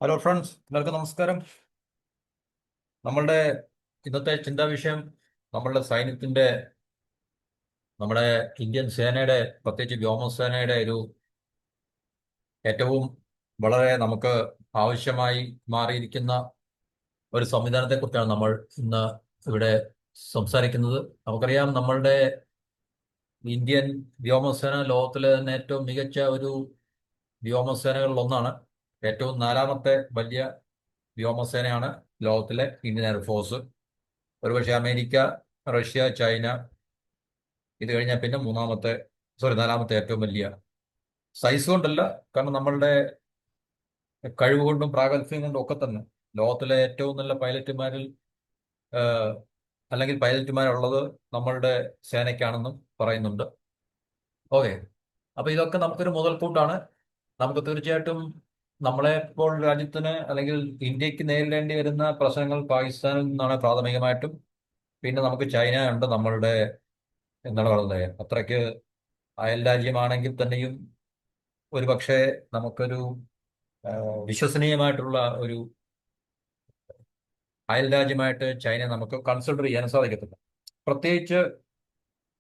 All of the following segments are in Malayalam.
ഹലോ ഫ്രണ്ട്സ്, എല്ലാവർക്കും നമസ്കാരം. നമ്മളുടെ ഇന്നത്തെ ചിന്താ വിഷയം നമ്മളുടെ സൈന്യത്തിന്റെ, നമ്മുടെ ഇന്ത്യൻ സേനയുടെ, പ്രത്യേകിച്ച് വ്യോമസേനയുടെ ഒരു ഏറ്റവും വളരെ നമുക്ക് ആവശ്യമായി മാറിയിരിക്കുന്ന ഒരു സംവിധാനത്തെക്കുറിച്ചാണ് നമ്മൾ ഇന്ന് ഇവിടെ സംസാരിക്കുന്നത്. നമുക്കറിയാം, നമ്മളുടെ ഇന്ത്യൻ വ്യോമസേന ലോകത്തിലെ തന്നെ ഏറ്റവും മികച്ച ഒരു വ്യോമസേനകളിൽ ഒന്നാണ്. ഏറ്റവും നാലാമത്തെ വലിയ വ്യോമസേനയാണ് ലോകത്തിലെ ഇന്ത്യൻ എയർഫോഴ്സ്. ഒരുപക്ഷെ അമേരിക്ക, റഷ്യ, ചൈന ഇത് കഴിഞ്ഞാൽ പിന്നെ നാലാമത്തെ ഏറ്റവും വലിയ. സൈസ് കൊണ്ടല്ല, കാരണം നമ്മളുടെ കഴിവ് കൊണ്ടും പ്രാഗൽഭ്യം കൊണ്ടും ഒക്കെ തന്നെ ലോകത്തിലെ ഏറ്റവും നല്ല പൈലറ്റുമാരിൽ അല്ലെങ്കിൽ പൈലറ്റുമാരുള്ളത് നമ്മളുടെ സേനയ്ക്കാണെന്നും പറയുന്നുണ്ട്. ഓക്കെ, അപ്പൊ ഇതൊക്കെ നമുക്കൊരു മുതൽക്കൂട്ടാണ്. നമുക്ക് തീർച്ചയായിട്ടും നമ്മളെ ഇപ്പോൾ രാജ്യത്തിന് അല്ലെങ്കിൽ ഇന്ത്യക്ക് നേരിടേണ്ടി വരുന്ന പ്രശ്നങ്ങൾ പാകിസ്ഥാനിൽ നിന്നാണ് പ്രാഥമികമായിട്ടും. പിന്നെ നമുക്ക് ചൈന ഉണ്ട്, നമ്മളുടെ എന്താണ് പറയുന്നത്, അത്രയ്ക്ക് അയൽ രാജ്യമാണെങ്കിൽ തന്നെയും ഒരുപക്ഷെ നമുക്കൊരു വിശ്വസനീയമായിട്ടുള്ള ഒരു അയൽ രാജ്യമായിട്ട് ചൈന നമുക്ക് കൺസിഡർ ചെയ്യാൻ സാധിക്കത്തില്ല. പ്രത്യേകിച്ച്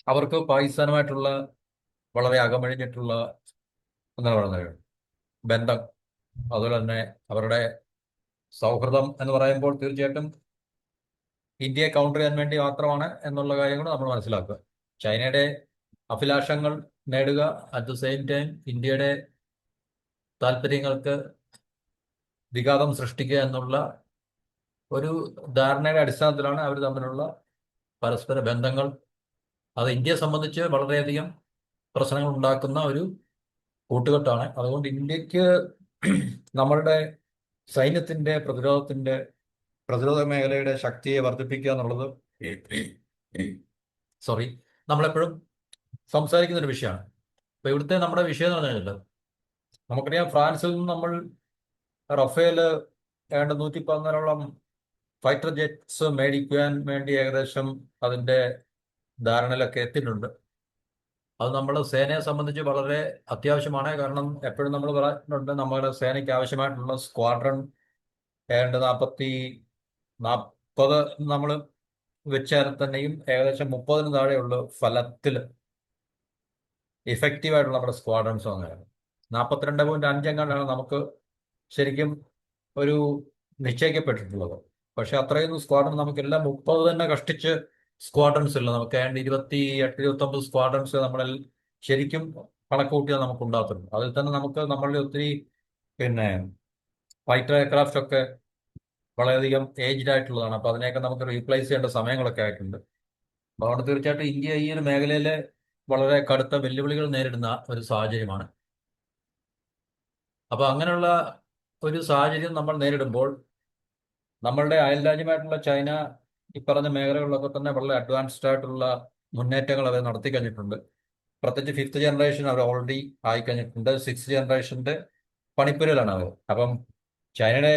അവർക്ക് പാകിസ്ഥാനുമായിട്ടുള്ള വളരെ അകമഴിഞ്ഞിട്ടുള്ള എന്താണ് പറയുന്നത് ബന്ധം, അതുപോലെ തന്നെ അവരുടെ സൗഹൃദം എന്ന് പറയുമ്പോൾ തീർച്ചയായിട്ടും ഇന്ത്യയെ കൗണ്ടർ ചെയ്യാൻ വേണ്ടി മാത്രമാണ് എന്നുള്ള കാര്യം കൂടെ നമ്മൾ മനസ്സിലാക്കുക. ചൈനയുടെ അഭിലാഷങ്ങൾ നേടുക, അറ്റ് ദ സെയിം ടൈം ഇന്ത്യയുടെ താല്പര്യങ്ങൾക്ക് വിഘാതം സൃഷ്ടിക്കുക എന്നുള്ള ഒരു ധാരണയുടെ അടിസ്ഥാനത്തിലാണ് അവർ തമ്മിലുള്ള പരസ്പര ബന്ധങ്ങൾ. അത് ഇന്ത്യയെ സംബന്ധിച്ച് വളരെയധികം പ്രശ്നങ്ങൾ ഉണ്ടാക്കുന്ന ഒരു കൂട്ടുകെട്ടാണ്. അതുകൊണ്ട് ഇന്ത്യക്ക് നമ്മളുടെ സൈന്യത്തിന്റെ പ്രതിരോധ മേഖലയുടെ ശക്തിയെ വർദ്ധിപ്പിക്കുക എന്നുള്ളത് നമ്മളെപ്പോഴും സംസാരിക്കുന്ന ഒരു വിഷയമാണ്. അപ്പൊ ഇവിടുത്തെ നമ്മുടെ വിഷയം എന്ന് പറഞ്ഞാൽ, നമുക്കറിയാം, ഫ്രാൻസിൽ നിന്ന് നമ്മൾ റഫേൽ 114 ഫൈറ്റർ ജെറ്റ്സ് മേടിക്കുവാൻ വേണ്ടി ഏകദേശം അതിന്റെ ധാരണയിലൊക്കെ എത്തിയിട്ടുണ്ട്. അത് നമ്മുടെ സേനയെ സംബന്ധിച്ച് വളരെ അത്യാവശ്യമാണ്. കാരണം എപ്പോഴും നമ്മൾ പറയുന്നുണ്ട്, നമ്മുടെ സേനയ്ക്ക് ആവശ്യമായിട്ടുള്ള സ്ക്വാഡ്രൺ 40 നമ്മൾ വെച്ചാൽ തന്നെയും ഏകദേശം 30 താഴെയുള്ള ഫലത്തിൽ ഇഫക്റ്റീവായിട്ടുള്ള നമ്മുടെ സ്ക്വാഡ്രൺസ് വന്നതാണ്. 42.5 എങ്ങാണ്ടാണ് നമുക്ക് ശരിക്കും ഒരു നിശ്ചയിക്കപ്പെട്ടിട്ടുള്ളത്. പക്ഷെ അത്രയൊന്നും സ്ക്വാഡ്രൺ നമുക്കെല്ലാം 30 തന്നെ കഷ്ടിച്ച് സ്ക്വാഡ്രൺസ് ഇല്ല. നമുക്ക് ഏതാണ്ട് 28, 29 സ്ക്വാഡ്രൺസ് നമ്മളിൽ ശരിക്കും കണക്ക് കൂട്ടിയാൽ നമുക്ക് ഉണ്ടാകത്തുള്ളൂ. അതിൽ തന്നെ നമുക്ക് നമ്മളുടെ ഒത്തിരി പിന്നെ ഫൈറ്റർ എയർക്രാഫ്റ്റ് ഒക്കെ വളരെയധികം ഏജ്ഡ് ആയിട്ടുള്ളതാണ്. അപ്പൊ അതിനെയൊക്കെ നമുക്ക് റീപ്ലേസ് ചെയ്യേണ്ട സമയങ്ങളൊക്കെ ആയിട്ടുണ്ട്. അപ്പൊ അതുകൊണ്ട് തീർച്ചയായിട്ടും ഇന്ത്യ ഈ ഒരു മേഖലയിലെ വളരെ കടുത്ത വെല്ലുവിളികൾ നേരിടുന്ന ഒരു സാഹചര്യമാണ്. അപ്പൊ അങ്ങനെയുള്ള ഒരു സാഹചര്യം നമ്മൾ നേരിടുമ്പോൾ നമ്മളുടെ അയൽ രാജ്യമായിട്ടുള്ള ചൈന ഈ പറഞ്ഞ മേഖലകളിലൊക്കെ തന്നെ വളരെ അഡ്വാൻസ്ഡ് ആയിട്ടുള്ള മുന്നേറ്റങ്ങൾ അവർ നടത്തി കഴിഞ്ഞിട്ടുണ്ട്. പ്രത്യേകിച്ച് 5th ജനറേഷൻ അവർ ഓൾറെഡി ആയിക്കഴിഞ്ഞിട്ടുണ്ട്. 6th ജനറേഷന്റെ പണിപ്പുരയിലാണ് അവർ. അപ്പം ചൈനയുടെ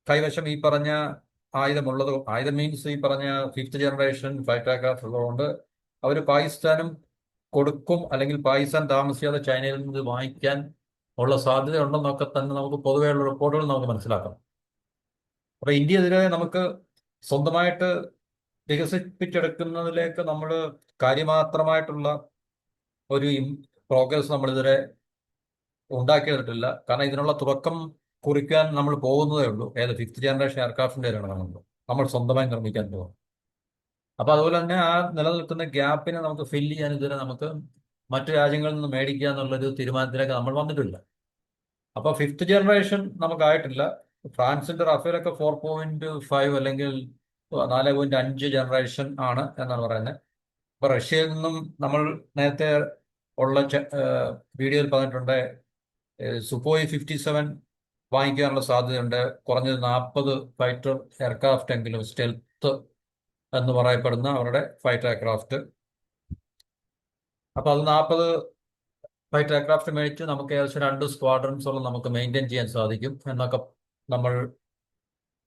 കൈവശം ഈ പറഞ്ഞ ആയുധം മീൻസ് ഈ പറഞ്ഞ 5th ജനറേഷൻ ഫൈറ്റർ എയർക്രാഫ്റ്റ് ഉള്ളതുകൊണ്ട് അവർ പാകിസ്ഥാനും കൊടുക്കും, അല്ലെങ്കിൽ പാകിസ്ഥാൻ താമസിയാതെ ചൈനയിൽ നിന്ന് വാങ്ങിക്കാൻ ഉള്ള സാധ്യത ഉണ്ടെന്നൊക്കെ തന്നെ നമുക്ക് പൊതുവെയുള്ള റിപ്പോർട്ടുകൾ നമുക്ക് മനസ്സിലാക്കാം. അപ്പൊ ഇന്ത്യയെതിരെ നമുക്ക് സ്വന്തമായിട്ട് വികസിപ്പിച്ചെടുക്കുന്നതിലേക്ക് നമ്മൾ കാര്യമാത്രമായിട്ടുള്ള ഒരു പ്രോഗ്രസ് നമ്മളിതുവരെ ഉണ്ടാക്കിയെടുത്തിട്ടില്ല. കാരണം ഇതിനുള്ള തുടക്കം കുറിക്കാൻ നമ്മൾ പോകുന്നതേ ഉള്ളൂ. 5th ജനറേഷൻ എയർക്രാഫ്റ്റിന്റെ നമ്മൾ സ്വന്തമായി നിർമ്മിക്കാൻ പോകും. അപ്പൊ അതുപോലെ തന്നെ ആ നിലനിൽക്കുന്ന ഗ്യാപ്പിനെ നമുക്ക് ഫില്ല് ചെയ്യാൻ ഇതുവരെ നമുക്ക് മറ്റു രാജ്യങ്ങളിൽ നിന്ന് മേടിക്കുക എന്നുള്ളൊരു തീരുമാനത്തിലേക്ക് നമ്മൾ വന്നിട്ടില്ല. അപ്പൊ 5th ജനറേഷൻ നമുക്കായിട്ടില്ല. ഫ്രാൻസിന്റെ റഫേലൊക്കെ 4.5 അല്ലെങ്കിൽ 4.5 ജനറേഷൻ ആണ് എന്നാണ് പറയുന്നത്. ഇപ്പൊ റഷ്യയിൽ നിന്നും നമ്മൾ നേരത്തെ ഉള്ള വീഡിയോയിൽ പറഞ്ഞിട്ടുണ്ട്, സുഖോയ് 57 വാങ്ങിക്കാനുള്ള സാധ്യതയുണ്ട്. കുറഞ്ഞത് 40 ഫൈറ്റർ എയർക്രാഫ്റ്റ് എങ്കിലും, സ്റ്റെൽത്ത് എന്ന് പറയപ്പെടുന്ന അവരുടെ ഫൈറ്റർ എയർക്രാഫ്റ്റ്. അപ്പൊ അത് 40 ഫൈറ്റർ എയർക്രാഫ്റ്റ് മേടിച്ച് നമുക്ക് ഏകദേശം 2 സ്ക്വാഡ്രൺസോളം നമുക്ക് മെയിൻറ്റെയിൻ ചെയ്യാൻ സാധിക്കും എന്നൊക്കെ നമ്മൾ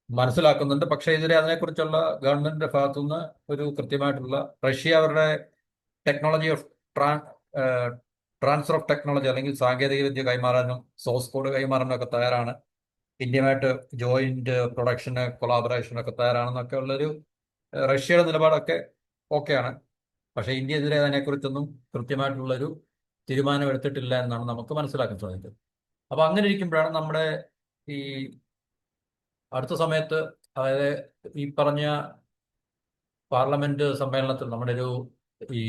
മനസ്സിലാക്കുന്നുണ്ട്. പക്ഷേ ഇതുവരെ അതിനെക്കുറിച്ചുള്ള ഗവൺമെന്റിന്റെ ഭാഗത്തുനിന്ന് ഒരു കൃത്യമായിട്ടുള്ള, റഷ്യ അവരുടെ technology of transfer of technology അല്ലെങ്കിൽ സാങ്കേതിക വിദ്യ കൈമാറാനും സോഴ്സ് കോഡ് കൈമാറാനും ഒക്കെ തയ്യാറാണ്. ഇന്ത്യയുമായിട്ട് ജോയിന്റ് പ്രൊഡക്ഷന് കൊളാബറേഷനൊക്കെ തയ്യാറാണെന്നൊക്കെ ഉള്ളൊരു റഷ്യയുടെ നിലപാടൊക്കെ ഓക്കെയാണ്. പക്ഷേ ഇന്ത്യ ഇതിലെ അതിനെക്കുറിച്ചൊന്നും കൃത്യമായിട്ടുള്ളൊരു തീരുമാനം എടുത്തിട്ടില്ല എന്നാണ് നമുക്ക് മനസ്സിലാക്കാൻ സാധിക്കുന്നത്. അപ്പോൾ അങ്ങനെ ഇരിക്കുമ്പോഴാണ് നമ്മുടെ ഈ അടുത്ത സമയത്ത്, അതായത് ഈ പറഞ്ഞ പാർലമെന്റ് സമ്മേളനത്തിൽ നമ്മുടെ ഈ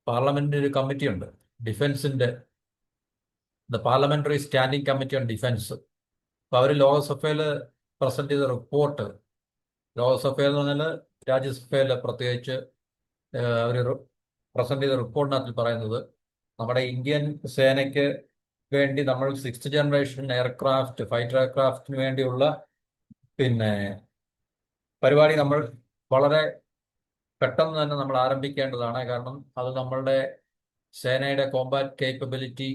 പാർലമെന്റിന് ഒരു കമ്മിറ്റി ഉണ്ട്, ഡിഫൻസിന്റെ, the parliamentary standing committee on defence. അപ്പോൾ അവർ ലോകസഭയിൽ പ്രസന്റ് ചെയ്ത റിപ്പോർട്ട്, ലോകസഭയിൽ എന്ന് പറഞ്ഞാൽ രാജ്യസഭയിൽ പ്രത്യേകിച്ച് അവർ പ്രസന്റ് ചെയ്ത റിപ്പോർട്ടിനകത്ത് പറയുന്നത്, നമ്മുടെ ഇന്ത്യൻ സേനയ്ക്ക് വേണ്ടി നമ്മൾ സിക്സ്ത് ജനറേഷൻ എയർക്രാഫ്റ്റ്, ഫൈറ്റർ എയർക്രാഫ്റ്റിന് വേണ്ടിയുള്ള പിന്നെ പരിപാടി നമ്മൾ വളരെ പെട്ടെന്ന് തന്നെ നമ്മൾ ആരംഭിക്കേണ്ടതാണ്. കാരണം അത് നമ്മളുടെ സേനയുടെ കോമ്പാറ്റ് കേപ്പബിലിറ്റി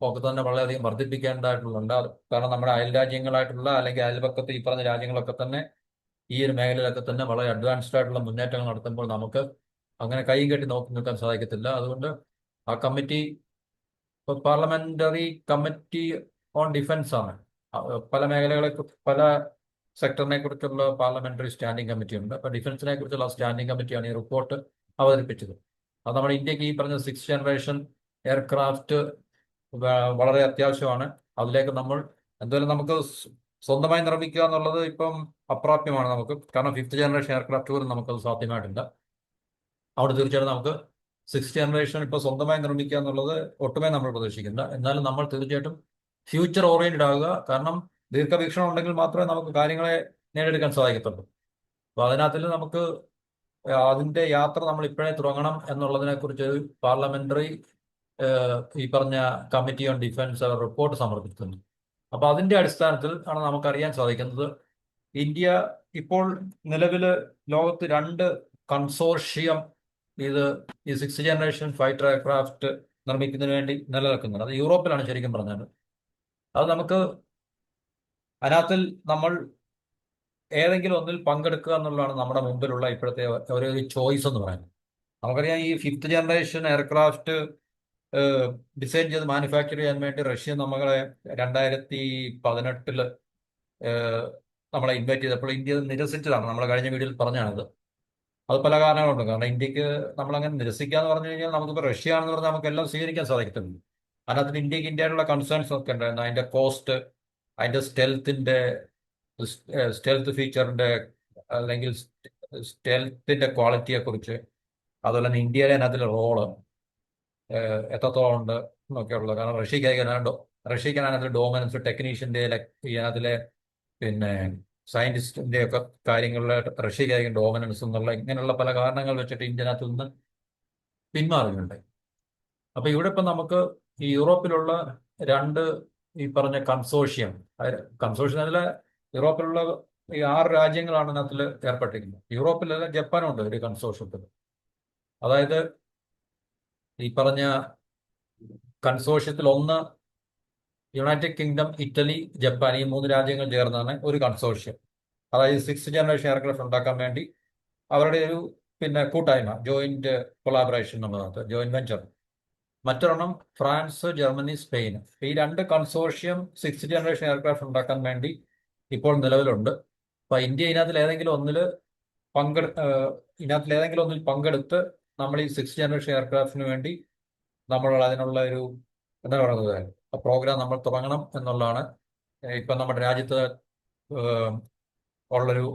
ഒക്കെ തന്നെ വളരെയധികം വർദ്ധിപ്പിക്കേണ്ടതായിട്ടുള്ളുണ്ട്. കാരണം നമ്മുടെ അയൽ രാജ്യങ്ങളായിട്ടുള്ള അല്ലെങ്കിൽ അയൽപക്കത്ത് ഈ പറഞ്ഞ രാജ്യങ്ങളൊക്കെ തന്നെ ഈ ഒരു മേഖലയിലൊക്കെ തന്നെ വളരെ അഡ്വാൻസ്ഡ് ആയിട്ടുള്ള മുന്നേറ്റങ്ങൾ നടത്തുമ്പോൾ നമുക്ക് അങ്ങനെ കൈ കെട്ടി നോക്കി നിൽക്കാൻ സാധിക്കത്തില്ല. അതുകൊണ്ട് ആ committee parliamentary committee on defence ആണ്. പല മേഖലകളെ, പല സെക്ടറിനെ കുറിച്ചുള്ള പാർലമെന്ററി സ്റ്റാൻഡിംഗ് കമ്മിറ്റി ഉണ്ട്. അപ്പോൾ ഡിഫൻസിനെ കുറിച്ചുള്ള സ്റ്റാൻഡിംഗ് കമ്മിറ്റിയാണ് ഈ റിപ്പോർട്ട് അവതരിപ്പിച്ചത്. അത് നമ്മുടെ ഇന്ത്യക്ക് ഈ പറഞ്ഞ സിക്സ് ജനറേഷൻ എയർക്രാഫ്റ്റ് വളരെ അത്യാവശ്യമാണ്. അതിലേക്ക് നമ്മൾ എന്തായാലും നമുക്ക് സ്വന്തമായി നിർമ്മിക്കുക എന്നുള്ളത് ഇപ്പം അപ്രാപ്യമാണ് നമുക്ക്. കാരണം ഫിഫ്ത്ത് ജനറേഷൻ എയർക്രാഫ്റ്റ് പോലും നമുക്കത് സാധ്യമായിട്ടില്ല. അവിടെ തീർച്ചയായിട്ടും നമുക്ക് സിക്സ് ജനറേഷൻ ഇപ്പോൾ സ്വന്തമായി നിർമ്മിക്കുക എന്നുള്ളത് ഒട്ടുമേ നമ്മൾ പ്രതീക്ഷിക്കില്ല. എന്നാലും നമ്മൾ തീർച്ചയായിട്ടും ഫ്യൂച്ചർ ഓറിയന്റഡ് ആകുക. കാരണം ദീർഘവീക്ഷണം ഉണ്ടെങ്കിൽ മാത്രമേ നമുക്ക് കാര്യങ്ങളെ നേടിയെടുക്കാൻ സാധിക്കത്തുള്ളൂ. അപ്പോൾ അതിനകത്തിൽ നമുക്ക് അതിന്റെ യാത്ര നമ്മൾ ഇപ്പോഴേ തുടങ്ങണം എന്നുള്ളതിനെ കുറിച്ച് ഒരു പാർലമെന്ററി ഈ പറഞ്ഞ കമ്മിറ്റി ഓൺ ഡിഫൻസ് അവർ റിപ്പോർട്ട് സമർപ്പിക്കുന്നു. അപ്പോൾ അതിന്റെ അടിസ്ഥാനത്തിൽ ആണ് നമുക്കറിയാൻ സാധിക്കുന്നത്, ഇന്ത്യ ഇപ്പോൾ നിലവിൽ ലോകത്ത് 2 കൺസോർഷ്യം ഈ സിക്സ് ജനറേഷൻ ഫൈറ്റർ എയർക്രാഫ്റ്റ് നിർമ്മിക്കുന്നതിന് വേണ്ടി നിലനിൽക്കുന്നുണ്ട്. അത് യൂറോപ്പിലാണ് ശരിക്കും പറഞ്ഞാൽ. അത് നമുക്ക് അതിനകത്തിൽ നമ്മൾ ഏതെങ്കിലും ഒന്നിൽ പങ്കെടുക്കുക എന്നുള്ളതാണ് നമ്മുടെ മുമ്പിലുള്ള ഇപ്പോഴത്തെ ഒരു ചോയ്സ് എന്ന് പറയുന്നത്. നമുക്കറിയാം, ഈ ഫിഫ്ത്ത് ജനറേഷൻ എയർക്രാഫ്റ്റ് ഡിസൈൻ ചെയ്ത് മാനുഫാക്ചർ ചെയ്യാൻ വേണ്ടി റഷ്യ നമ്മളെ 2018 നമ്മളെ ഇൻവൈറ്റ് ചെയ്തപ്പോൾ ഇന്ത്യ നിരസിച്ചതാണ്. നമ്മൾ കഴിഞ്ഞ വീഡിയോയിൽ പറഞ്ഞാണത്. അത് പല കാരണങ്ങളുണ്ട്. കാരണം ഇന്ത്യക്ക് നമ്മളങ്ങനെ നിരസിക്കുക എന്ന് പറഞ്ഞു കഴിഞ്ഞാൽ നമുക്കിപ്പോൾ റഷ്യ ആണെന്ന് പറഞ്ഞാൽ നമുക്ക് എല്ലാം സ്വീകരിക്കാൻ സാധിക്കത്തുള്ളൂ. അതിനകത്ത് ഇന്ത്യക്ക് ഇന്ത്യയിലുള്ള കൺസേൺസ് ഒക്കെ ഉണ്ടായിരുന്നു. അതിന്റെ കോസ്റ്റ്, അതിന്റെ സ്റ്റെൽത്ത് ഫീച്ചറിന്റെ അല്ലെങ്കിൽ സ്റ്റെൽത്തിന്റെ ക്വാളിറ്റിയെ കുറിച്ച്, അതുപോലെ തന്നെ ഇന്ത്യയിലെ അതിനകത്തിലെ റോള് എത്രത്തോളം ഉണ്ട് എന്നൊക്കെയുള്ളത്. കാരണം റഷ്യക്കാണ് അതിൽ ഡോമിനൻസ്, ടെക്നീഷ്യന്റെ അതിലെ പിന്നെ സയന്റിസ്റ്റിന്റെ ഒക്കെ കാര്യങ്ങളിൽ റഷ്യക്കായിരിക്കും ഡോമിനൻസ് എന്നുള്ള ഇങ്ങനെയുള്ള പല കാരണങ്ങൾ വെച്ചിട്ട് ഇന്ത്യനകത്ത് നിന്ന് പിന്മാറുന്നുണ്ട്. അപ്പൊ ഇവിടെ ഇപ്പം നമുക്ക് ഈ യൂറോപ്പിലുള്ള 2 ഈ പറഞ്ഞ കൺസോർഷ്യം അതിലെ യൂറോപ്പിലുള്ള ഈ 6 രാജ്യങ്ങളാണ് അതിനകത്തിൽ ഏർപ്പെട്ടിരിക്കുന്നത്. യൂറോപ്പിലല്ല, ജപ്പാനുണ്ട് ഒരു കൺസോർഷ്യത്തിൽ. അതായത് ഈ പറഞ്ഞ കൺസോർഷ്യത്തിൽ ഒന്ന് യുണൈറ്റഡ് കിങ്ഡം, ഇറ്റലി, ജപ്പാൻ, ഈ 3 രാജ്യങ്ങൾ ചേർന്നാണ് ഒരു കൺസോർഷ്യം. അതായത് സിക്സ് ജനറേഷൻ എയർക്രാഫ്റ്റ് ഉണ്ടാക്കാൻ വേണ്ടി അവരുടെ ഒരു കൂട്ടായ്മ, ജോയിന്റ് കൊളാബറേഷൻ എന്നുള്ളതാണ്, ജോയിന്റ് വെഞ്ചർ. മറ്റൊരെണ്ണം ഫ്രാൻസ്, ജർമ്മനി, സ്പെയിൻ. ഈ 2 കൺസോർഷ്യം സിക്സ് ജനറേഷൻ എയർക്രാഫ്റ്റ് ഉണ്ടാക്കാൻ വേണ്ടി ഇപ്പോൾ നിലവിലുണ്ട്. അപ്പൊ ഇന്ത്യ ഇതിനകത്തിൽ ഏതെങ്കിലും ഒന്നിൽ പങ്കെടുത്ത് നമ്മൾ ഈ സിക്സ് ജനറേഷൻ എയർക്രാഫ്റ്റിന് വേണ്ടി നമ്മൾ അതിനുള്ള ഒരു എന്താ പറയുന്നത് പ്രോഗ്രാം നമ്മൾ തുടങ്ങണം എന്നുള്ളതാണ് ഇപ്പൊ നമ്മുടെ രാജ്യത്ത് ഉള്ളൊരു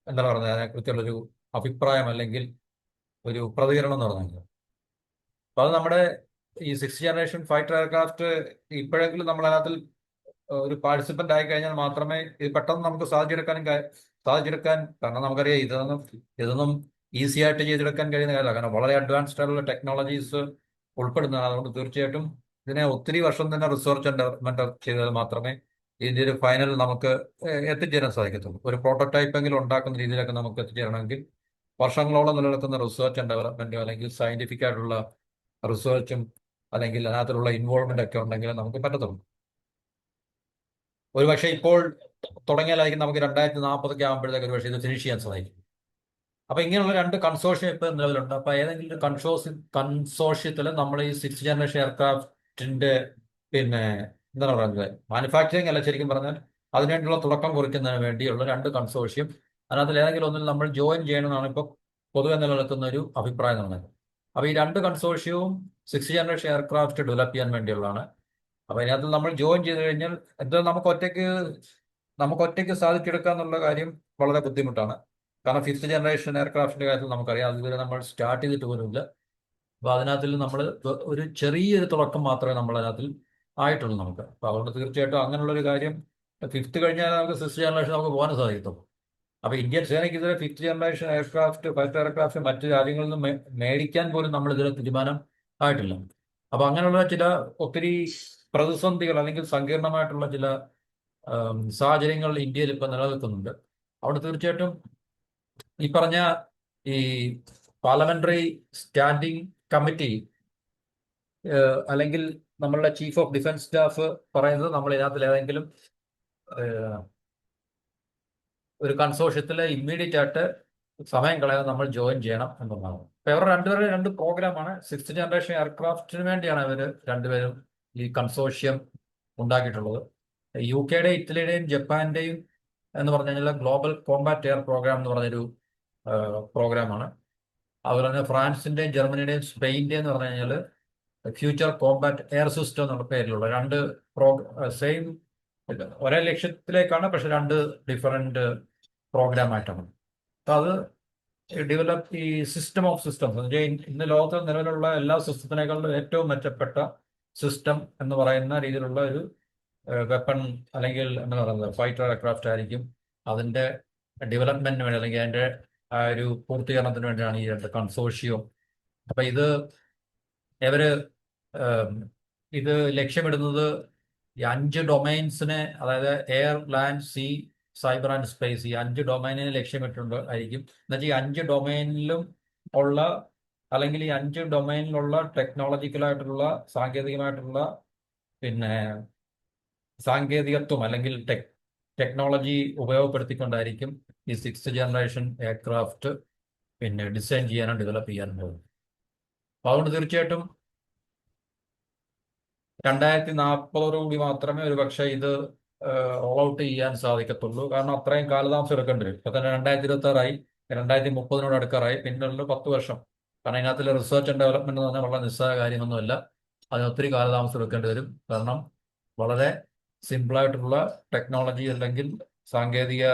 എന്താ പറയുന്നത് അതിനെക്കുറിച്ചുള്ളൊരു അഭിപ്രായം അല്ലെങ്കിൽ ഒരു പ്രതികരണം എന്ന് പറഞ്ഞത്. അപ്പൊ അത് നമ്മുടെ ഈ സിക്സ് ജനറേഷൻ ഫൈറ്റർ എയർക്രാഫ്റ്റ് ഇപ്പോഴെങ്കിലും നമ്മൾ അതിനകത്തിൽ ഒരു പാർട്ടിസിപ്പന്റ് ആയി കഴിഞ്ഞാൽ മാത്രമേ ഇത് പെട്ടെന്ന് നമുക്ക് സാധിച്ചെടുക്കാൻ. കാരണം നമുക്കറിയാം ഇതൊന്നും ഈസി ആയിട്ട് ചെയ്തെടുക്കാൻ കഴിയുന്ന കാര്യമല്ല. കാരണം വളരെ അഡ്വാൻസ്ഡ് ആയിട്ടുള്ള ടെക്നോളജീസ് ഉൾപ്പെടുന്നതാണ്. അതുകൊണ്ട് തീർച്ചയായിട്ടും ഇതിനെ ഒത്തിരി വർഷം തന്നെ റിസർച്ച് ആൻഡ് ഡെവലപ്മെന്റ് ചെയ്താൽ മാത്രമേ ഇതിന്റെ ഒരു ഫൈനൽ നമുക്ക് എത്തിച്ചേരാൻ സാധിക്കത്തുള്ളൂ. ഒരു പ്രോട്ടോടൈപ്പ് എങ്കിലും ഉണ്ടാക്കുന്ന രീതിയിലൊക്കെ നമുക്ക് എത്തിച്ചേരണമെങ്കിൽ വർഷങ്ങളോളം നിലനിൽക്കുന്ന റിസർച്ച് ആൻഡ് ഡെവലപ്മെന്റോ അല്ലെങ്കിൽ സയന്റിഫിക് ആയിട്ടുള്ള റിസർച്ചും അല്ലെങ്കിൽ അതിനകത്തുള്ള ഇൻവോൾവ്മെന്റ് ഒക്കെ ഉണ്ടെങ്കിൽ നമുക്ക് പറ്റത്തുള്ളൂ. ഒരുപക്ഷെ ഇപ്പോൾ തുടങ്ങിയാലായിരിക്കും നമുക്ക് 2040 ആകുമ്പോഴത്തേക്ക് ഒരുപക്ഷെ ഇത് ഫിനിഷ് ചെയ്യാൻ സാധിക്കും. അപ്പൊ ഇങ്ങനെയുള്ള 2 കൺസോർഷ്യം ഇപ്പൊ നിലവിലുണ്ട്. അപ്പൊ ഏതെങ്കിലും ഒരു കൺസോർഷ്യത്തിൽ നമ്മൾ ഈ സിക്സ് ജനറേഷൻ എയർക്രാഫ്റ്റിന്റെ എന്താണ് പറയുന്നത് മാനുഫാക്ചറിങ് അല്ല, ശരിക്കും പറഞ്ഞാൽ അതിനുവേണ്ടിയുള്ള തുടക്കം കുറിക്കുന്നതിന് വേണ്ടിയുള്ള രണ്ട് കൺസോർഷ്യം, അതിനകത്തിൽ ഏതെങ്കിലും ഒന്നിൽ നമ്മൾ ജോയിൻ ചെയ്യണമെന്നാണ് ഇപ്പോൾ പൊതുവെ നിലനിൽക്കുന്ന ഒരു അഭിപ്രായം എന്ന് പറയുന്നത്. അപ്പോൾ ഈ രണ്ട് കൺസോർഷ്യവും സിക്സ് ജനറേഷൻ എയർക്രാഫ്റ്റ് ഡെവലപ്പ് ചെയ്യാൻ വേണ്ടിയുള്ളതാണ്. അപ്പോൾ അതിനകത്ത് നമ്മൾ ജോയിൻ ചെയ്ത് കഴിഞ്ഞാൽ എന്താ നമുക്ക് ഒറ്റയ്ക്ക് സാധിച്ചെടുക്കുക എന്നുള്ള കാര്യം വളരെ ബുദ്ധിമുട്ടാണ്. കാരണം ഫിഫ്ത്ത് ജനറേഷൻ എയർക്രാഫ്റ്റിന്റെ കാര്യത്തിൽ നമുക്കറിയാം, അതുവരെ നമ്മൾ സ്റ്റാർട്ട് ചെയ്തിട്ട് പോലുമില്ല. അപ്പോൾ അതിനകത്തിൽ നമ്മൾ ഒരു ചെറിയൊരു തുടക്കം മാത്രമേ നമ്മൾ അതിനകത്തിൽ ആയിട്ടുള്ളൂ നമുക്ക്. അപ്പോൾ അതുകൊണ്ട് തീർച്ചയായിട്ടും അങ്ങനെയുള്ളൊരു കാര്യം ഫിഫ്ത്ത് കഴിഞ്ഞാൽ നമുക്ക് സിക്സ് ജനറേഷൻ നമുക്ക് പോകാൻ സാധിക്കത്തുള്ളൂ. അപ്പോൾ ഇന്ത്യൻ സേനയ്ക്ക് ഇതുവരെ fifth generation aircraft, fighter aircraft മറ്റ് രാജ്യങ്ങളിൽ നിന്ന് മേടിക്കാൻ പോലും നമ്മൾ ഇതുവരെ തീരുമാനം ആയിട്ടില്ല. അപ്പോൾ അങ്ങനെയുള്ള ചില ഒത്തിരി പ്രതിസന്ധികൾ അല്ലെങ്കിൽ സങ്കീർണമായിട്ടുള്ള ചില സാഹചര്യങ്ങൾ ഇന്ത്യയിൽ ഇപ്പം നിലനിൽക്കുന്നുണ്ട്. അവിടെ തീർച്ചയായിട്ടും ഈ പറഞ്ഞ ഈ പാർലമെന്ററി സ്റ്റാൻഡിംഗ് കമ്മിറ്റി അല്ലെങ്കിൽ നമ്മളുടെ ചീഫ് ഓഫ് ഡിഫൻസ് സ്റ്റാഫ് പറയുന്നത് നമ്മൾ ഇതിനകത്തിൽ ഏതെങ്കിലും ഒരു കൺസോർഷ്യത്തിൽ ഇമ്മീഡിയറ്റ് ആയിട്ട് സമയം കളയാതെ നമ്മൾ ജോയിൻ ചെയ്യണം എന്നുള്ളതാണ്. അപ്പോൾ ഇവർ രണ്ടുപേരുടെ രണ്ട് പ്രോഗ്രാമാണ്. സിക്സ്ത് ജനറേഷൻ എയർക്രാഫ്റ്റിന് വേണ്ടിയാണ് ഇവർ രണ്ടുപേരും ഈ കൺസോർഷ്യം ഉണ്ടാക്കിയിട്ടുള്ളത്. UK-യുടെയും ഇറ്റലിയുടെയും ജപ്പാന്റെയും എന്ന് പറഞ്ഞു കഴിഞ്ഞാൽ ഗ്ലോബൽ കോമ്പാറ്റ് എയർ പ്രോഗ്രാം എന്ന് പറഞ്ഞൊരു പ്രോഗ്രാമാണ്. അതുപോലെ തന്നെ ഫ്രാൻസിന്റെയും ജർമ്മനിയുടെയും സ്പെയിൻ്റെയും എന്ന് പറഞ്ഞു കഴിഞ്ഞാൽ ഫ്യൂച്ചർ കോമ്പാറ്റ് എയർ സിസ്റ്റം എന്നുള്ള പേരിലുള്ള രണ്ട് സെയിം ഒരേ ലക്ഷ്യത്തിലേക്കാണ്, പക്ഷെ രണ്ട് ഡിഫറെന്റ് പ്രോഗ്രാം ആയിട്ടാണ്. അപ്പം അത് ഡെവലപ്പ് ഈ സിസ്റ്റം ഓഫ് സിസ്റ്റംസ്, ഇന്ന് ലോകത്തിൽ നിലവിലുള്ള എല്ലാ സിസ്റ്റത്തിനേക്കാളും ഏറ്റവും മെച്ചപ്പെട്ട സിസ്റ്റം എന്ന് പറയുന്ന രീതിയിലുള്ള ഒരു വെപ്പൺ അല്ലെങ്കിൽ എന്താ പറയുന്നത് ഫൈറ്റർ എയർക്രാഫ്റ്റ് ആയിരിക്കും. അതിൻ്റെ ഡെവലപ്മെന്റിന് വേണ്ടി അല്ലെങ്കിൽ അതിൻ്റെ ആ ഒരു പൂർത്തീകരണത്തിന് വേണ്ടിയാണ് ഈ രണ്ട് കൺസോർഷ്യവും. അപ്പം ഇത് ലക്ഷ്യമിടുന്നത് ഈ 5 ഡൊമൈൻസിനെ, അതായത് air, land, sea, cyber and space, ഈ 5 ഡൊമൈനിനെ ലക്ഷ്യമിട്ടുണ്ട് ആയിരിക്കും. എന്നുവെച്ചാൽ ഈ 5 ഡൊമൈനിലും ഉള്ള അല്ലെങ്കിൽ ഈ 5 ഡൊമൈനിലുള്ള ടെക്നോളജിക്കലായിട്ടുള്ള സാങ്കേതികമായിട്ടുള്ള പിന്നെ സാങ്കേതികത്വം അല്ലെങ്കിൽ ടെക്നോളജി ഉപയോഗപ്പെടുത്തിക്കൊണ്ടായിരിക്കും ഈ സിക്സ്ത് ജനറേഷൻ എയർക്രാഫ്റ്റ് പിന്നെ ഡിസൈൻ ചെയ്യാനും ഡെവലപ്പ് ചെയ്യാനും പോകും. അപ്പോൾ അതുകൊണ്ട് തീർച്ചയായിട്ടും 2040 മാത്രമേ ഒരു പക്ഷേ ഇത് റോൾ ഔട്ട് ചെയ്യാൻ സാധിക്കത്തുള്ളൂ. കാരണം അത്രയും കാലതാമസം എടുക്കേണ്ടി വരും. ഇപ്പൊ തന്നെ 2026 2030 അടുക്കാറായി, പിന്നുള്ള 10 വർഷം. കാരണം ഇതിനകത്തുള്ള റിസർച്ച് ആൻഡ് ഡെവലപ്മെന്റ് എന്ന് പറഞ്ഞാൽ വളരെ നിസ്സാര കാര്യമൊന്നുമല്ല. അതിന് ഒത്തിരി കാലതാമസം എടുക്കേണ്ടി വരും. കാരണം വളരെ സിമ്പിളായിട്ടുള്ള ടെക്നോളജി അല്ലെങ്കിൽ സാങ്കേതിക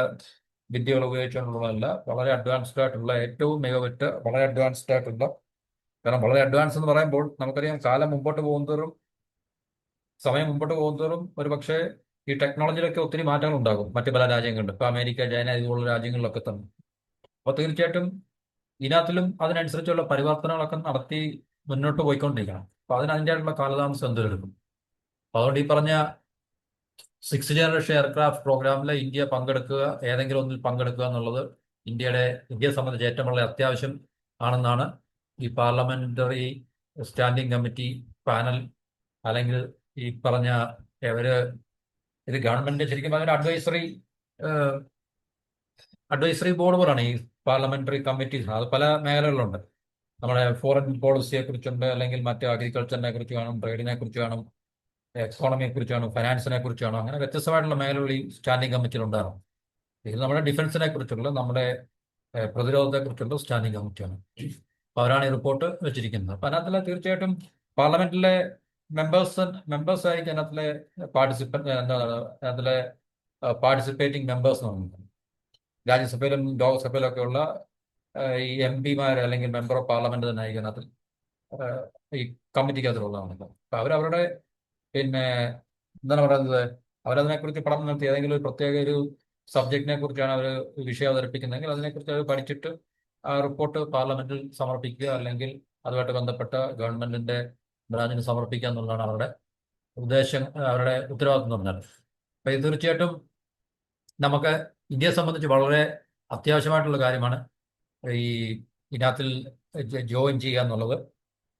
വിദ്യകൾ ഉപയോഗിച്ചുകൊണ്ടുള്ളതല്ല, വളരെ അഡ്വാൻസ്ഡ് ആയിട്ടുള്ള ഏറ്റവും മികവുറ്റ വളരെ അഡ്വാൻസ്ഡ് ആയിട്ടുള്ള. കാരണം വളരെ അഡ്വാൻസ് എന്ന് പറയുമ്പോൾ നമുക്കറിയാം സമയം മുമ്പോട്ട് പോകുന്നതോറും ഒരു പക്ഷേ ഈ ടെക്നോളജിയിലൊക്കെ ഒത്തിരി മാറ്റങ്ങൾ ഉണ്ടാകും മറ്റു പല രാജ്യങ്ങളിലും. ഇപ്പൊ അമേരിക്ക, ചൈന ഇതുപോലുള്ള രാജ്യങ്ങളിലൊക്കെ തന്നെ. അപ്പോൾ തീർച്ചയായിട്ടും ഇതിനകത്തിലും അതിനനുസരിച്ചുള്ള പരിവർത്തനങ്ങളൊക്കെ നടത്തി മുന്നോട്ട് പോയിക്കൊണ്ടിരിക്കണം. അപ്പൊ അതിൻ്റെതായിട്ടുള്ള കാലതാമസം എന്തെടുക്കും. അപ്പൊ അതുകൊണ്ട് ഈ പറഞ്ഞ സിക്സ് ജനറേഷൻ എയർക്രാഫ്റ്റ് പ്രോഗ്രാമിൽ ഇന്ത്യ പങ്കെടുക്കുക, ഏതെങ്കിലും ഒന്നിൽ പങ്കെടുക്കുക എന്നുള്ളത് ഇന്ത്യയെ സംബന്ധിച്ച് ഏറ്റവും വളരെ അത്യാവശ്യം ആണെന്നാണ് ഈ പാർലമെന്ററി സ്റ്റാൻഡിംഗ് കമ്മിറ്റി പാനൽ അല്ലെങ്കിൽ ഈ പറഞ്ഞ ഇത് ഗവൺമെന്റ് ശരിക്കും പറഞ്ഞ അഡ്വൈസറി ബോർഡ് പോലാണ് ഈ പാർലമെന്ററി കമ്മിറ്റീസ്. അത് പല മേഖലകളിലുണ്ട്. നമ്മുടെ ഫോറിൻ പോളിസിയെ കുറിച്ചുണ്ട്, അല്ലെങ്കിൽ മറ്റ് അഗ്രികൾച്ചറിനെ കുറിച്ച് കാണും, ട്രേഡിനെ കുറിച്ച് കാണും, എക്കോണമിയെ കുറിച്ചാണ്, ഫൈനാൻസിനെ കുറിച്ചാണ്. അങ്ങനെ വ്യത്യസ്തമായിട്ടുള്ള മേഖലകൾ ഈ സ്റ്റാൻഡിംഗ് കമ്മിറ്റിയിൽ ഉണ്ടാകും. ഇത് നമ്മുടെ ഡിഫൻസിനെ കുറിച്ചുള്ള, നമ്മുടെ പ്രതിരോധത്തെ കുറിച്ചുള്ള സ്റ്റാൻഡിംഗ് കമ്മിറ്റിയാണ്. അപ്പോൾ അവരാണ് ഈ റിപ്പോർട്ട് വെച്ചിരിക്കുന്നത്. അപ്പം അതിനകത്തിലെ തീർച്ചയായിട്ടും പാർലമെന്റിലെ മെമ്പേഴ്സ് ആയിരിക്കും അതിലെ പാർട്ടിസിപ്പേറ്റിംഗ് മെമ്പേഴ്സ് എന്ന് പറയുന്നത്. രാജ്യസഭയിലും ലോക്സഭയിലും ഒക്കെയുള്ള ഈ MP-മാർ അല്ലെങ്കിൽ മെമ്പർ ഓഫ് പാർലമെന്റ് തന്നെ ആയിരിക്കും അതിൽ ഈ കമ്മിറ്റിക്കകത്തിലുള്ളതാണ്. അപ്പം അവരവരുടെ പിന്നെ എന്താണ് പറയുന്നത്, അവരതിനെക്കുറിച്ച് പഠനം നടത്തി ഏതെങ്കിലും ഒരു പ്രത്യേക ഒരു സബ്ജക്റ്റിനെ കുറിച്ചാണ് അവർ വിഷയം അവതരിപ്പിക്കുന്നതെങ്കിൽ അതിനെക്കുറിച്ച് അവർ പഠിച്ചിട്ട് ആ റിപ്പോർട്ട് പാർലമെന്റിൽ സമർപ്പിക്കുക, അല്ലെങ്കിൽ അതുമായിട്ട് ബന്ധപ്പെട്ട ഗവൺമെന്റിന്റെ ബ്രാഞ്ചിന് സമർപ്പിക്കുക എന്നുള്ളതാണ് അവരുടെ ഉത്തരവാദിത്വം എന്ന് പറഞ്ഞാൽ. അപ്പൊ ഇത് തീർച്ചയായിട്ടും നമുക്ക് ഇന്ത്യയെ സംബന്ധിച്ച് വളരെ അത്യാവശ്യമായിട്ടുള്ള കാര്യമാണ് ഈ ഇതിനകത്തിൽ ജോയിൻ ചെയ്യുക എന്നുള്ളത്.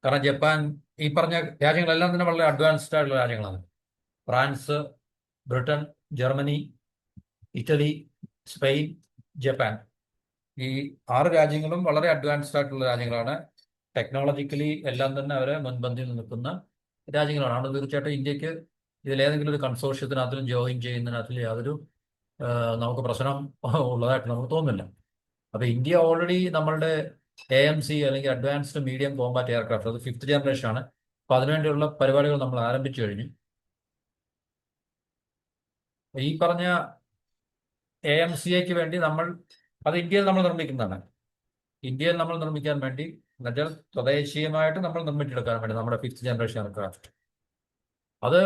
കാരണം ജപ്പാൻ, ഈ പറഞ്ഞ രാജ്യങ്ങളെല്ലാം തന്നെ വളരെ അഡ്വാൻസ്ഡ് ആയിട്ടുള്ള രാജ്യങ്ങളാണ്. France, Britain, Germany, Italy, Spain, Japan, ഈ 6 രാജ്യങ്ങളും വളരെ അഡ്വാൻസ്ഡ് ആയിട്ടുള്ള രാജ്യങ്ങളാണ്. ടെക്നോളജിക്കലി എല്ലാം തന്നെ അവരെ മുൻപന്തിയിൽ നിൽക്കുന്ന രാജ്യങ്ങളാണ്. അത് തീർച്ചയായിട്ടും ഇന്ത്യക്ക് ഇതിലേതെങ്കിലും ഒരു കൺസോർഷ്യത്തിനകത്തിലും ജോയിൻ ചെയ്യുന്നതിനകത്തിൽ യാതൊരു നമുക്ക് പ്രശ്നം ഉള്ളതായിട്ട് നമുക്ക് തോന്നുന്നില്ല. അപ്പോൾ ഇന്ത്യ ഓൾറെഡി നമ്മളുടെ AMC അല്ലെങ്കിൽ അഡ്വാൻസ്ഡ് മീഡിയം കോമ്പാറ്റ് എയർക്രാഫ്റ്റ്, അത് 5th ജനറേഷൻ ആണ്. അപ്പോൾ അതിനുവേണ്ടിയുള്ള പരിപാടികൾ നമ്മൾ ആരംഭിച്ചു കഴിഞ്ഞു. ഈ പറഞ്ഞ AMCAക്ക് വേണ്ടി അത് ഇന്ത്യയിൽ നമ്മൾ നിർമ്മിക്കുന്നതാണ്. ഇന്ത്യയിൽ നമ്മൾ നിർമ്മിക്കാൻ വേണ്ടി എന്നുവെച്ചാൽ സ്വദേശീയമായിട്ട് നമ്മൾ നിർമ്മിച്ചെടുക്കാൻ വേണ്ടി നമ്മുടെ 5th ജനറേഷൻ എയർക്രാഫ്റ്റ്, അത്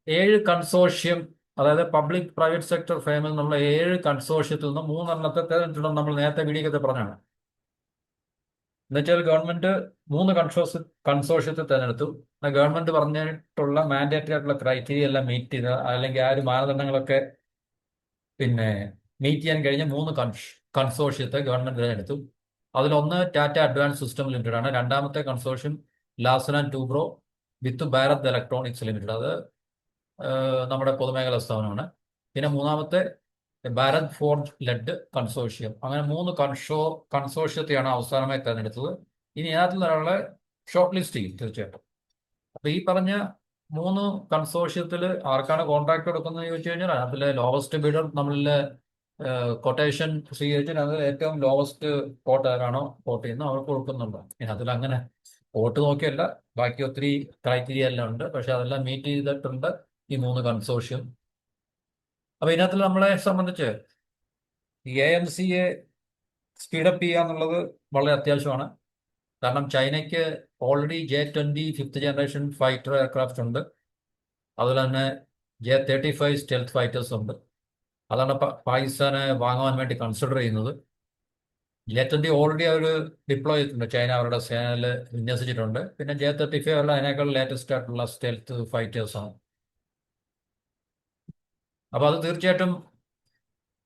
7 കൺസോർഷ്യം, അതായത് പബ്ലിക് പ്രൈവറ്റ് സെക്ടർ ഫേമിൽ നിന്നുള്ള 7 കൺസോർഷ്യത്തിൽ നിന്ന് 3 എണ്ണത്തെ തിരഞ്ഞെടുത്തിട്ടുണ്ടെന്ന് നമ്മൾ നേരത്തെ വീഡിയോക്കത്തെ പറഞ്ഞാണ്. എന്നുവെച്ചാൽ ഗവൺമെന്റ് 3 കൺസോർഷ്യത്തെ തിരഞ്ഞെടുത്തു. ഗവൺമെന്റ് പറഞ്ഞിട്ടുള്ള മാൻഡേറ്ററി ആയിട്ടുള്ള ക്രൈറ്റീരിയ എല്ലാം മീറ്റ് ചെയ്ത, അല്ലെങ്കിൽ ആ ഒരു മാനദണ്ഡങ്ങളൊക്കെ മീറ്റ് ചെയ്യാൻ കഴിഞ്ഞ 3 കൺസോർഷ്യത്തെ ഗവൺമെന്റ് തിരഞ്ഞെടുത്തു. അതിലൊന്ന് ടാറ്റ അഡ്വാൻസ് സിസ്റ്റം ലിമിറ്റഡ് ആണ്. രണ്ടാമത്തെ consortium Larsen and Toubro with Bharat electronics limited, അത് നമ്മുടെ പൊതുമേഖലാ സ്ഥാപനമാണ്. പിന്നെ മൂന്നാമത്തെ ഭാരത് ഫോർജ് ലെഡ് കൺസോർഷ്യം. അങ്ങനെ 3 കൺസോർഷ്യത്തെയാണ് അവസാനമായി തിരഞ്ഞെടുത്തത്. ഇനി അതിനകത്ത് ഒരാളെ ഷോർട്ട് ലിസ്റ്റ് ചെയ്യും തീർച്ചയായിട്ടും. അപ്പൊ ഈ പറഞ്ഞ 3 കൺസോർഷ്യത്തിൽ ആർക്കാണ് കോൺട്രാക്ട് കൊടുക്കുന്നത് ചോദിച്ചു കഴിഞ്ഞാൽ, അതിലെ ലോവസ്റ്റ് ബിഡർ നമ്മളിലെ കൊട്ടേഷൻ സ്വീകരിച്ചാൽ അതിൽ ഏറ്റവും ലോവസ്റ്റ് കോട്ട് ആരാണോ കോട്ട് ചെയ്യുന്നത് അവർക്ക് കൊടുക്കുന്നുണ്ട്. അതിൽ അങ്ങനെ കോട്ട് നോക്കിയല്ല, ബാക്കി ഒത്തിരി ക്രൈറ്റീരിയ എല്ലാം ഉണ്ട്. പക്ഷെ അതെല്ലാം മീറ്റ് ചെയ്തിട്ടുണ്ട് ഈ 3 കൺസോർഷ്യം. അപ്പൊ ഇതിനകത്ത് നമ്മളെ സംബന്ധിച്ച് ഈ AMCയെ സ്പീഡപ്പ് ചെയ്യുക എന്നുള്ളത് വളരെ അത്യാവശ്യമാണ്. കാരണം ചൈനയ്ക്ക് already J-20 5th generation fighter aircraft ഉണ്ട്. അതുപോലെ തന്നെ J-35 സ്റ്റെൽത്ത് ഫൈറ്റേഴ്സ് ഉണ്ട്. അതാണ് പാകിസ്ഥാനെ വാങ്ങാൻ വേണ്ടി കൺസിഡർ ചെയ്യുന്നത്. J-20 ഓൾറെഡി അവർ ഡിപ്ലോയ് ചെയ്തിട്ടുണ്ട്, ചൈന അവരുടെ സേനയിൽ വിന്യസിച്ചിട്ടുണ്ട്. പിന്നെ J-35 ഉള്ള അതിനേക്കാൾ ലേറ്റസ്റ്റ് ആയിട്ടുള്ള സ്റ്റെൽത്ത് ഫൈറ്റേഴ്സ് ആണ്. അപ്പോൾ അത് തീർച്ചയായിട്ടും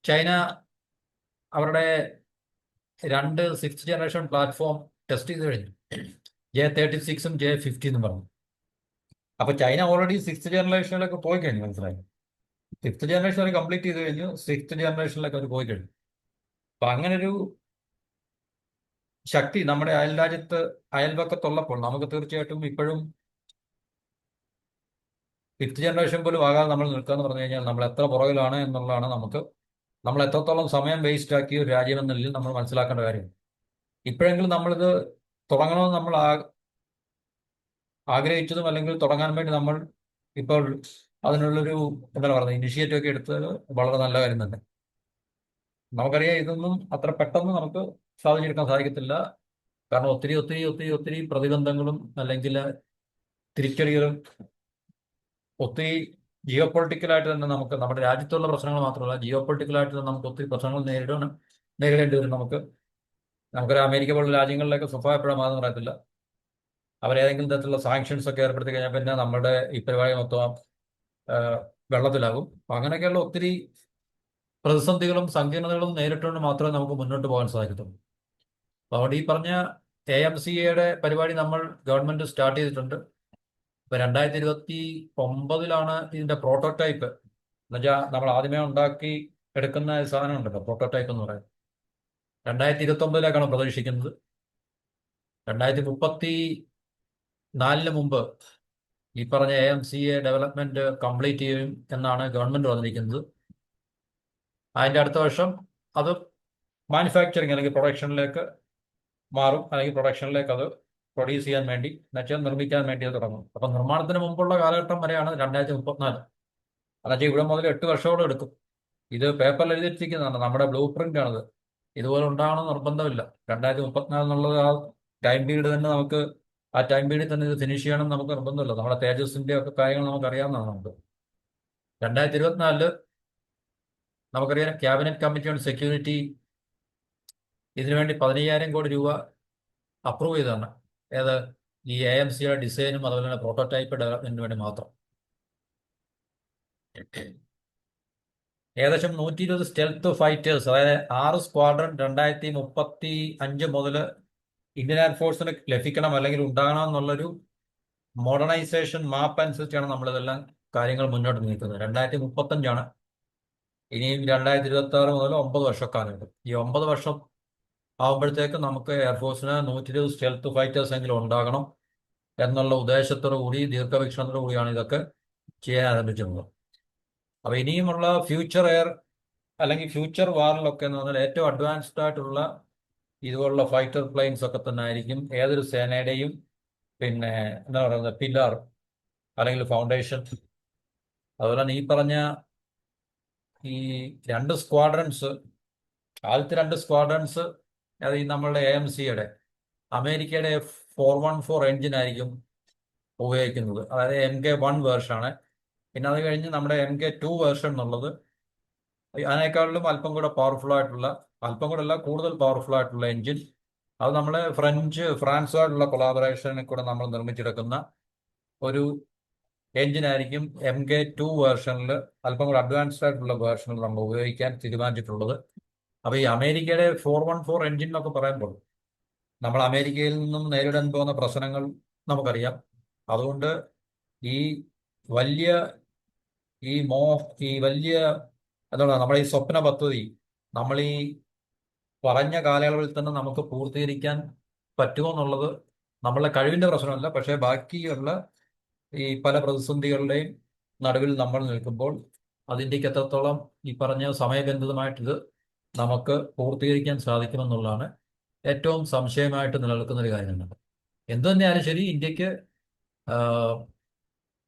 ചൈന അവരുടെ 2 6th ജനറേഷൻ പ്ലാറ്റ്ഫോം ടെസ്റ്റ് ചെയ്ത് കഴിഞ്ഞു, J-36 J-50 എന്ന് പറഞ്ഞു. അപ്പൊ ചൈന ഓൾറെഡി 6th ജനറേഷനിലൊക്കെ പോയി കഴിഞ്ഞു, മനസ്സിലായി. 5th ജനറേഷൻ അവർ കംപ്ലീറ്റ് ചെയ്ത് കഴിഞ്ഞു, 6th ജനറേഷനിലൊക്കെ അവർ പോയി കഴിഞ്ഞു. അപ്പൊ അങ്ങനൊരു ശക്തി നമ്മുടെ അയൽപക്കത്തുള്ളപ്പോൾ നമുക്ക് തീർച്ചയായിട്ടും ഇപ്പോഴും 5th ജനറേഷൻ പോലും ആകാതെ നമ്മൾ നിൽക്കുക എന്ന് പറഞ്ഞു കഴിഞ്ഞാൽ നമ്മൾ എത്ര പുറകിലാണ് എന്നുള്ളതാണ് നമ്മൾ എത്രത്തോളം സമയം വേസ്റ്റ് ആക്കിയ ഒരു രാജ്യം എന്ന നിലയിൽ നമ്മൾ മനസ്സിലാക്കേണ്ട കാര്യം. ഇപ്പോഴെങ്കിലും നമ്മളിത് തുടങ്ങണമെന്ന് നമ്മൾ ആഗ്രഹിച്ചതും അല്ലെങ്കിൽ തുടങ്ങാൻ വേണ്ടി നമ്മൾ ഇപ്പോൾ അതിനുള്ളൊരു എന്താണ് പറയുന്നത് ഇനിഷ്യേറ്റീവ് ഒക്കെ എടുത്തത് വളരെ നല്ല കാര്യം തന്നെ. നമുക്കറിയാം ഇതൊന്നും അത്ര പെട്ടെന്ന് നമുക്ക് സാധിച്ചെടുക്കാൻ സാധിക്കത്തില്ല. കാരണം ഒത്തിരി ഒത്തിരി ഒത്തിരി ഒത്തിരി പ്രതിബന്ധങ്ങളും അല്ലെങ്കിൽ തിരിച്ചടികളും ഒത്തിരി ജിയോ പൊളിറ്റിക്കലായിട്ട് തന്നെ നമുക്ക് നമ്മുടെ രാജ്യത്തുള്ള പ്രശ്നങ്ങൾ മാത്രമല്ല, ജിയോ പൊളിറ്റിക്കലായിട്ട് തന്നെ നമുക്ക് ഒത്തിരി പ്രശ്നങ്ങൾ നേരിടേണ്ടി വരും. നമുക്കൊരു അമേരിക്ക പോലുള്ള രാജ്യങ്ങളിലേക്ക് സ്വഭാവപ്പെടാൻ മാത്രം പറയത്തില്ല. അവരേതെങ്കിലും തരത്തിലുള്ള സാങ്ഷൻസ് ഒക്കെ ഏർപ്പെടുത്തി കഴിഞ്ഞാൽ പിന്നെ നമ്മുടെ ഈ പരിപാടി മൊത്തം വെള്ളത്തിലാകും. അപ്പം അങ്ങനെയൊക്കെയുള്ള ഒത്തിരി പ്രതിസന്ധികളും സങ്കീർണതകളും നേരിട്ടുകൊണ്ട് മാത്രമേ നമുക്ക് മുന്നോട്ട് പോകാൻ സാധിക്കത്തുള്ളൂ. അപ്പോൾ അവിടെ ഈ പറഞ്ഞ AMCAയുടെ പരിപാടി നമ്മൾ ഗവൺമെന്റ് സ്റ്റാർട്ട് ചെയ്തിട്ടുണ്ട്. ഇപ്പൊ 2029 ഇതിന്റെ പ്രോട്ടോടൈപ്പ്, എന്നുവെച്ചാൽ നമ്മൾ ആദ്യമേ ഉണ്ടാക്കി എടുക്കുന്ന സാധനം ഉണ്ടല്ലോ പ്രോട്ടോടൈപ്പ് എന്ന് പറയുന്നത്, 2029 പ്രതീക്ഷിക്കുന്നത്. 2034 മുമ്പ് ഈ പറഞ്ഞ AMCA ഡെവലപ്മെന്റ് കംപ്ലീറ്റ് ചെയ്യും എന്നാണ് ഗവൺമെന്റ് പറഞ്ഞിരിക്കുന്നത്. അതിന്റെ അടുത്ത വർഷം അത് മാനുഫാക്ചറിങ് അല്ലെങ്കിൽ പ്രൊഡക്ഷനിലേക്ക് മാറും, അല്ലെങ്കിൽ പ്രൊഡക്ഷനിലേക്ക് അത് പ്രൊഡ്യൂസ് ചെയ്യാൻ വേണ്ടി എന്നുവെച്ചാൽ നിർമ്മിക്കാൻ വേണ്ടി അത് തുടങ്ങും. അപ്പൊ നിർമ്മാണത്തിന് മുമ്പുള്ള കാലഘട്ടം വരെയാണ് 2034. എന്നുവെച്ചാൽ ഇവിടെ മുതൽ 8 വർഷത്തോളം എടുക്കും. ഇത് പേപ്പറിൽ എഴുതിയിരിക്കുന്നതാണ്, നമ്മുടെ ബ്ലൂ പ്രിന്റ് ആണത്. ഇതുപോലെ ഉണ്ടാവണമെന്ന് നിർബന്ധമില്ല. 2034 എന്നുള്ളത് ആ ടൈം പീരീഡ് തന്നെ നമുക്ക് ആ ടൈം പീരീഡിൽ തന്നെ ഇത് ഫിനിഷ് ചെയ്യണം നമുക്ക് നിർബന്ധമില്ല. നമ്മുടെ തേജസിന്റെ ഒക്കെ കാര്യങ്ങൾ നമുക്ക് അറിയാവുന്നതാണ്. നമുക്ക് 2024 നമുക്കറിയാം ക്യാബിനറ്റ് കമ്മിറ്റി ഓൺ സെക്യൂരിറ്റി ഇതിനുവേണ്ടി 15,000 കോടി രൂപ അപ്രൂവ് ചെയ്തതാണ്. ഏത് ഈ AMCയുടെ ഡിസൈനും അതുപോലെ തന്നെ പ്രോട്ടോടൈപ്പ് ഡെവലപ്മെന്റിന് വേണ്ടി മാത്രം. ഏകദേശം 120 സ്റ്റെൽത്ത് ഫൈറ്റേഴ്സ്, അതായത് 6 സ്ക്വാഡ്രൺ 2035 മുതൽ ഇന്ത്യൻ എയർഫോഴ്സിന് ലഭിക്കണം അല്ലെങ്കിൽ ഉണ്ടാകണം എന്നുള്ളൊരു മോഡേണൈസേഷൻ മാപ്പ് അനുസരിച്ചാണ് നമ്മളിതെല്ലാം കാര്യങ്ങൾ മുന്നോട്ട് നീക്കുന്നത്. 2035 ഇനിയും 2026 മുതൽ 9 വർഷക്കാലമുണ്ട്. ഈ 9 വർഷം ആകുമ്പോഴത്തേക്ക് നമുക്ക് എയർഫോഴ്സിന് 120 സ്റ്റെൽത്ത് ഫൈറ്റേഴ്സ് എങ്കിലും ഉണ്ടാകണം എന്നുള്ള ഉദ്ദേശത്തോടു കൂടി, ദീർഘവീക്ഷണത്തോടു കൂടിയാണ് ഇതൊക്കെ ചെയ്യാൻ ആരംഭിച്ചിട്ടുള്ളത്. അപ്പോൾ ഇനിയുമുള്ള ഫ്യൂച്ചർ എയർ അല്ലെങ്കിൽ ഫ്യൂച്ചർ വാറിലൊക്കെ എന്ന് പറഞ്ഞാൽ ഏറ്റവും അഡ്വാൻസ്ഡ് ആയിട്ടുള്ള ഇതുപോലുള്ള ഫൈറ്റർ പ്ലെയിൻസ് ഒക്കെ തന്നെ ആയിരിക്കും ഏതൊരു സേനയുടെയും പിന്നെ എന്താ പറയുന്നത് പില്ലർ അല്ലെങ്കിൽ ഫൗണ്ടേഷൻ. അതുപോലെ തന്നെ ഈ പറഞ്ഞ ഈ രണ്ട് സ്ക്വാഡ്രൻസ്, ആദ്യത്തെ രണ്ട് സ്ക്വാഡ്രൻസ് അത് ഈ നമ്മളുടെ AMCയുടെ അമേരിക്കയുടെ F414 എഞ്ചിൻ ആയിരിക്കും ഉപയോഗിക്കുന്നത്. അതായത് MK1 വേർഷനാണ്. പിന്നെ അത് കഴിഞ്ഞ് നമ്മുടെ MK2 വേർഷൻ എന്നുള്ളത് അതിനേക്കാളിലും അല്പം കൂടെ പവർഫുൾ ആയിട്ടുള്ള, അല്പം കൂടെ അല്ല കൂടുതൽ പവർഫുൾ ആയിട്ടുള്ള എഞ്ചിൻ. അത് നമ്മളെ ഫ്രാൻസുമായിട്ടുള്ള കൊളാബറേഷനിൽ കൂടെ നമ്മൾ നിർമ്മിച്ചെടുക്കുന്ന ഒരു എഞ്ചിനായിരിക്കും MK2 വേർഷനിൽ, അല്പം കൂടെ അഡ്വാൻസ്ഡ് ആയിട്ടുള്ള വേർഷനിൽ നമ്മൾ ഉപയോഗിക്കാൻ തീരുമാനിച്ചിട്ടുള്ളത്. അപ്പോൾ ഈ അമേരിക്കയുടെ 414 എഞ്ചിൻ എന്നൊക്കെ പറയുമ്പോൾ നമ്മൾ അമേരിക്കയിൽ നിന്നും നേരിടാൻ പോകുന്ന പ്രശ്നങ്ങൾ നമുക്കറിയാം. അതുകൊണ്ട് ഈ വലിയ വലിയ എന്താണ് നമ്മുടെ ഈ സ്വപ്ന പദ്ധതി നമ്മൾ ഈ പറഞ്ഞ കാലയളവിൽ തന്നെ നമുക്ക് പൂർത്തീകരിക്കാൻ പറ്റുമോ എന്നുള്ളത് നമ്മളുടെ കഴിവിന്റെ പ്രശ്നമല്ല. പക്ഷേ ബാക്കിയുള്ള ഈ പല പ്രതിസന്ധികളുടെയും നടുവിൽ നമ്മൾ നിൽക്കുമ്പോൾ അതിൻ്റെക്ക് എത്രത്തോളം ഈ പറഞ്ഞ സമയബന്ധിതമായിട്ടിത് നമുക്ക് പൂർത്തീകരിക്കാൻ സാധിക്കുമെന്നുള്ളതാണ് ഏറ്റവും സംശയമായിട്ട് നിലനിൽക്കുന്ന ഒരു കാര്യമാണ്. എന്തു തന്നെയായാലും ശരി, ഇന്ത്യക്ക്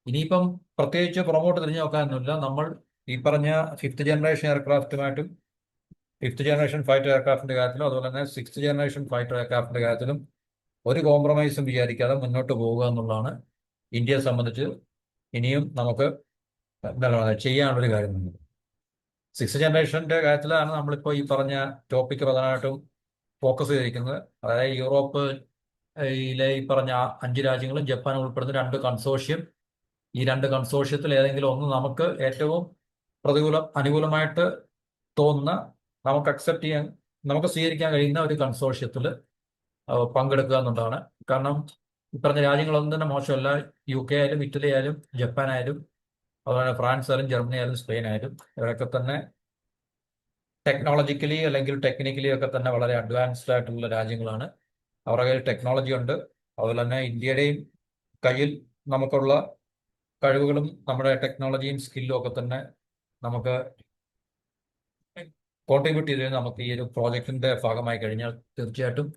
ഇനിയിപ്പം പ്രത്യേകിച്ച് പുറമോട്ട് തിരിഞ്ഞു നോക്കാനൊന്നുമില്ല. നമ്മൾ ഈ പറഞ്ഞ ഫിഫ്ത്ത് ജനറേഷൻ എയർക്രാഫ്റ്റുമായിട്ടും ഫിഫ്ത്ത് ജനറേഷൻ ഫൈറ്റർ എയർക്രാഫ്റ്റിന്റെ കാര്യത്തിലും അതുപോലെ തന്നെ സിക്സ്ത് ജനറേഷൻ ഫൈറ്റർ എയർക്രാഫ്റ്റിന്റെ കാര്യത്തിലും ഒരു കോംപ്രമൈസും വിചാരിക്കാതെ മുന്നോട്ട് പോവുക എന്നുള്ളതാണ് ഇന്ത്യയെ സംബന്ധിച്ച് ഇനിയും നമുക്ക് എന്താണ് പറയുക ചെയ്യാനുള്ളൊരു കാര്യം തന്നെ. സിക്സ് ജനറേഷന്റെ കാര്യത്തിലാണ് നമ്മളിപ്പോൾ ഈ പറഞ്ഞ ടോപ്പിക്ക് പ്രധാനമായിട്ടും ഫോക്കസ് ചെയ്തിരിക്കുന്നത്. അതായത് യൂറോപ്പിലെ ഈ പറഞ്ഞ 5 രാജ്യങ്ങളും ജപ്പാൻ ഉൾപ്പെടുന്ന 2 കൺസോർഷ്യം. ഈ 2 കൺസോർഷ്യത്തിൽ ഏതെങ്കിലും ഒന്ന് നമുക്ക് ഏറ്റവും അനുകൂലമായിട്ട് തോന്നുന്ന, നമുക്ക് സ്വീകരിക്കാൻ കഴിയുന്ന ഒരു കൺസോർഷ്യത്തിൽ പങ്കെടുക്കുക എന്നുള്ളതാണ്. കാരണം ഈ പറഞ്ഞ രാജ്യങ്ങളൊന്നും തന്നെ മോശമല്ല. UK ആയാലും ഇറ്റലി ആയാലും ജപ്പാൻ ആയാലും അതുപോലെ ഫ്രാൻസ് ആയാലും ജർമ്മനി ആയാലും സ്പെയിൻ ആയാലും ഇവരൊക്കെ തന്നെ ടെക്നോളജിക്കലി അല്ലെങ്കിൽ ടെക്നിക്കലി ഒക്കെ തന്നെ വളരെ അഡ്വാൻസ്ഡ് ആയിട്ടുള്ള രാജ്യങ്ങളാണ്. അവരുടെ കയ്യിൽ ടെക്നോളജി ഉണ്ട്. അതുപോലെ തന്നെ ഇന്ത്യയുടെയും കയ്യിൽ നമുക്കുള്ള കഴിവുകളും നമ്മുടെ ടെക്നോളജിയും സ്കില്ലും ഒക്കെ തന്നെ നമുക്ക് കോൺട്രിബ്യൂട്ട് ചെയ്ത് നമുക്ക് ഈ ഒരു പ്രോജക്റ്റിന്റെ ഭാഗമായി കഴിഞ്ഞാൽ തീർച്ചയായിട്ടും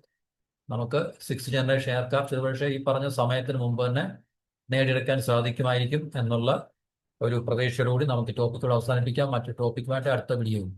നമുക്ക് സിക്സ് ജനറേഷൻ എയർക്രാഫ്റ്റ് ഒരുപക്ഷെ ഈ പറഞ്ഞ സമയത്തിന് മുമ്പ് തന്നെ നേടിയെടുക്കാൻ സാധിക്കുമായിരിക്കും എന്നുള്ള ഒരു പ്രതീക്ഷയോടുകൂടി നമുക്ക് ടോപ്പിക്കോട് അവസാനിപ്പിക്കാം. മറ്റു ടോപ്പിക്കുമായിട്ട് അടുത്ത വീഡിയോയും